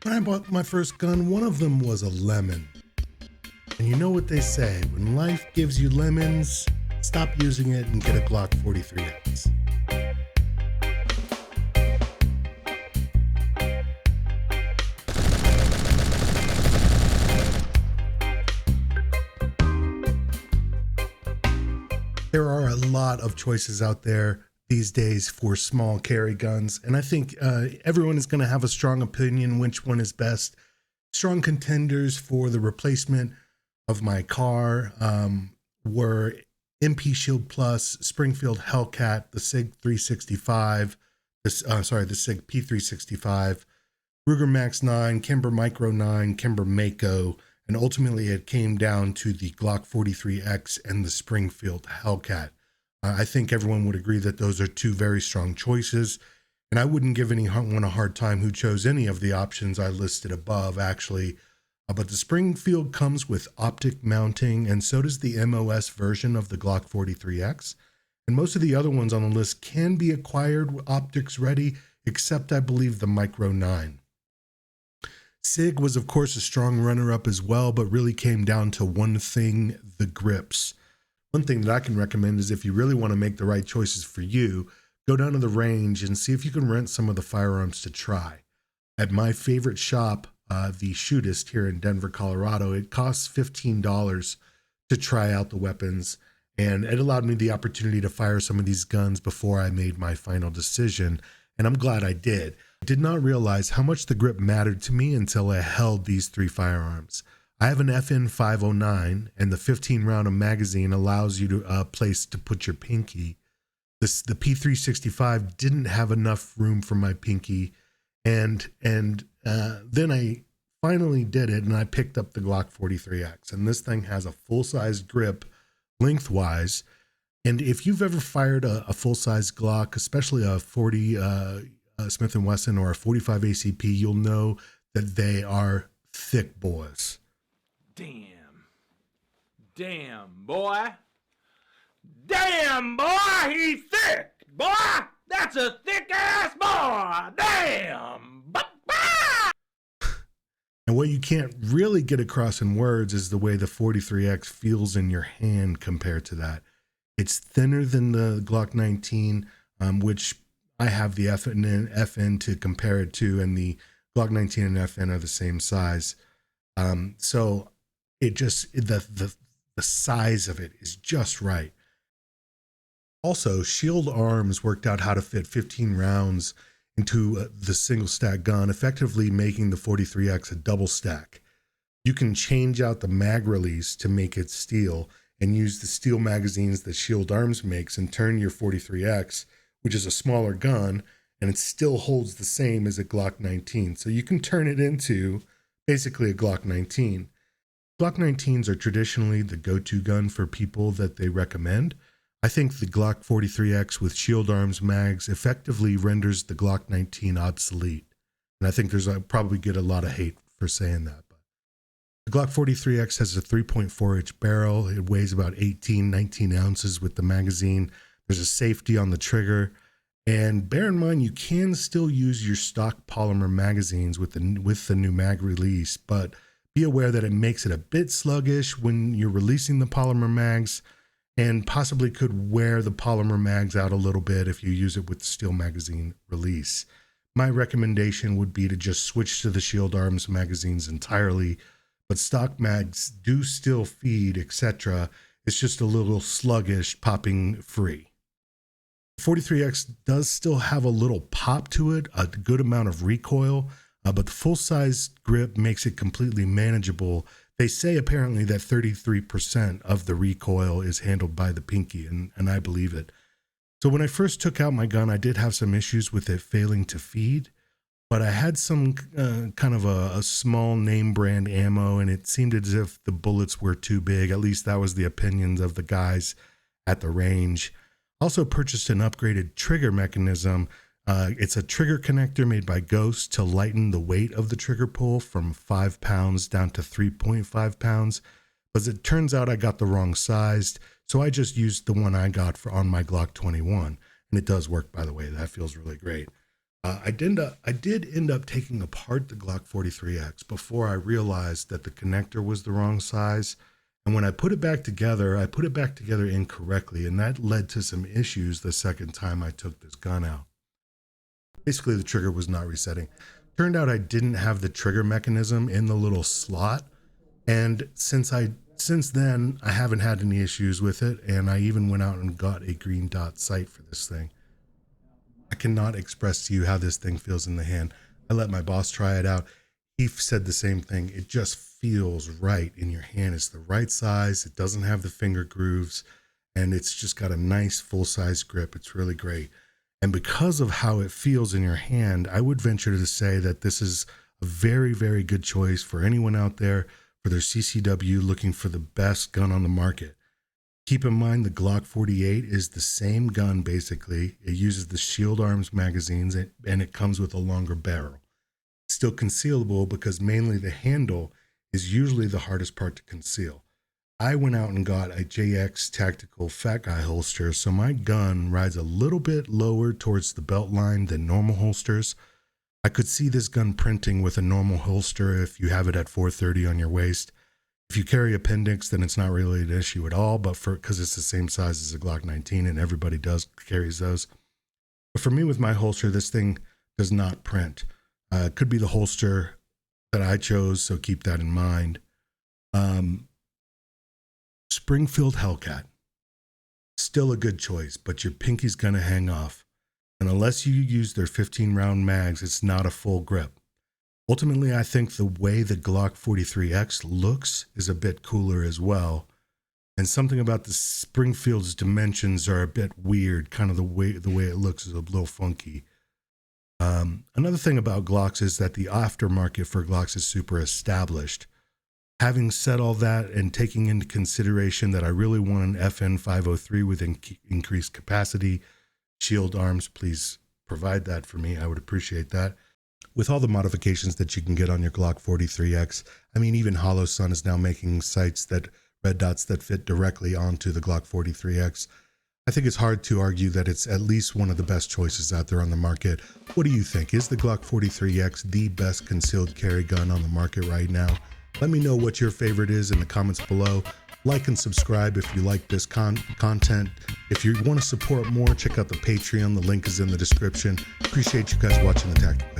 When I bought my first gun, one of them was a lemon. And you know what they say, when life gives you lemons, stop using it and get a Glock 43X. There are a lot of choices out there these days for small carry guns, and I think everyone is going to have a strong opinion which one is best. Strong contenders for the replacement of my car were MP Shield Plus, Springfield Hellcat, the SIG 365, the SIG P365, Ruger Max 9, Kimber Micro 9, Kimber Mako, and ultimately it came down to the Glock 43X and the Springfield Hellcat. I think everyone would agree that those are two very strong choices, and I wouldn't give anyone a hard time who chose any of the options I listed above, actually. But the Springfield comes with optic mounting, and so does the MOS version of the Glock 43X. And most of the other ones on the list can be acquired with optics ready, except I believe the Micro 9. SIG was, of course, a strong runner-up as well, but really came down to one thing: the grips. One thing that I can recommend is if you really want to make the right choices for you, go down to the range and see if you can rent some of the firearms to try. At my favorite shop, the Shootist here in Denver, Colorado, it costs $15 to try out the weapons, and it allowed me the opportunity to fire some of these guns before I made my final decision, and I'm glad I did. I did not realize how much the grip mattered to me until I held these three firearms. I have an FN 509, and the 15 round of magazine allows you to place to put your pinky. The P365 didn't have enough room for my pinky, and then I finally did it, and I picked up the Glock 43X, and this thing has a full-size grip lengthwise. And if you've ever fired a full-size Glock, especially a 40 Smith & Wesson or a 45 ACP, you'll know that they are thick boys. Damn, boy. Damn, boy, he's thick, boy. That's a thick-ass boy. Damn. And what you can't really get across in words is the way the 43X feels in your hand compared to that. It's thinner than the Glock 19, which I have the FN to compare it to, and the Glock 19 and FN are the same size. So it just, the size of it is just right. Also, Shield Arms worked out how to fit 15 rounds into the single stack gun, effectively making the 43X a double stack. You can change out the mag release to make it steel and use the steel magazines that Shield Arms makes and turn your 43X, which is a smaller gun, and it still holds the same as a Glock 19. So you can turn it into basically a Glock 19. Glock 19s are traditionally the go-to gun for people that they recommend. I think the Glock 43X with Shield Arms mags effectively renders the Glock 19 obsolete. And I think probably get a lot of hate for saying that. But the Glock 43X has a 3.4-inch barrel. It weighs about 19 ounces with the magazine. There's a safety on the trigger. And bear in mind, you can still use your stock polymer magazines with the new mag release, but be aware that it makes it a bit sluggish when you're releasing the polymer mags, and possibly could wear the polymer mags out a little bit if you use it with the steel magazine release. My recommendation would be to just switch to the Shield Arms magazines entirely, but stock mags do still feed, etc. It's just a little sluggish popping free. 43X does still have a little pop to it, a good amount of recoil, but the full-size grip makes it completely manageable. They say apparently that 33% of the recoil is handled by the pinky, and I believe it. So when I first took out my gun, I did have some issues with it failing to feed, but I had some kind of a small name brand ammo, and it seemed as if the bullets were too big. At least that was the opinions of the guys at the range. Also purchased an upgraded trigger mechanism. It's a trigger connector made by Ghost to lighten the weight of the trigger pull from 5 pounds down to 3.5 pounds. But as it turns out, I got the wrong size, so I just used the one I got on my Glock 21. And it does work, by the way. That feels really great. I did end up taking apart the Glock 43X before I realized that the connector was the wrong size. And when I put it back together, I put it back together incorrectly, and that led to some issues the second time I took this gun out. Basically, the trigger was not resetting. Turned out I didn't have the trigger mechanism in the little slot, and since then I haven't had any issues with it, and I even went out and got a green dot sight for this thing. I cannot express to you how this thing feels in the hand. I let my boss try it out. He said the same thing. It just feels right in your hand. It's the right size. It doesn't have the finger grooves, and it's just got a nice full-size grip. It's really great. And because of how it feels in your hand, I would venture to say that this is a very, very good choice for anyone out there for their CCW looking for the best gun on the market. Keep in mind the Glock 48 is the same gun basically. It uses the Shield Arms magazines and it comes with a longer barrel. It's still concealable because mainly the handle is usually the hardest part to conceal. I went out and got a JX Tactical Fat Guy holster, so my gun rides a little bit lower towards the belt line than normal holsters. I could see this gun printing with a normal holster if you have it at 430 on your waist. If you carry appendix, then it's not really an issue at all, but because it's the same size as a Glock 19 and everybody carries those. But for me with my holster, this thing does not print. It could be the holster that I chose, so keep that in mind. Springfield Hellcat, still a good choice, but your pinky's gonna hang off. And unless you use their 15-round mags, it's not a full grip. Ultimately, I think the way the Glock 43X looks is a bit cooler as well. And something about the Springfield's dimensions are a bit weird, kind of the way it looks is a little funky. Another thing about Glocks is that the aftermarket for Glocks is super established. Having said all that and taking into consideration that I really want an FN 503 with increased capacity, Shield Arms, please provide that for me. I would appreciate that. With all the modifications that you can get on your Glock 43X, I mean, even Hollow Sun is now making sights that red dots that fit directly onto the Glock 43X. I think it's hard to argue that it's at least one of the best choices out there on the market. What do you think? Is the Glock 43X the best concealed carry gun on the market right now? Let me know what your favorite is in the comments below. Like and subscribe if you like this content. If you want to support more, check out the Patreon. The link is in the description. Appreciate you guys watching the Tactical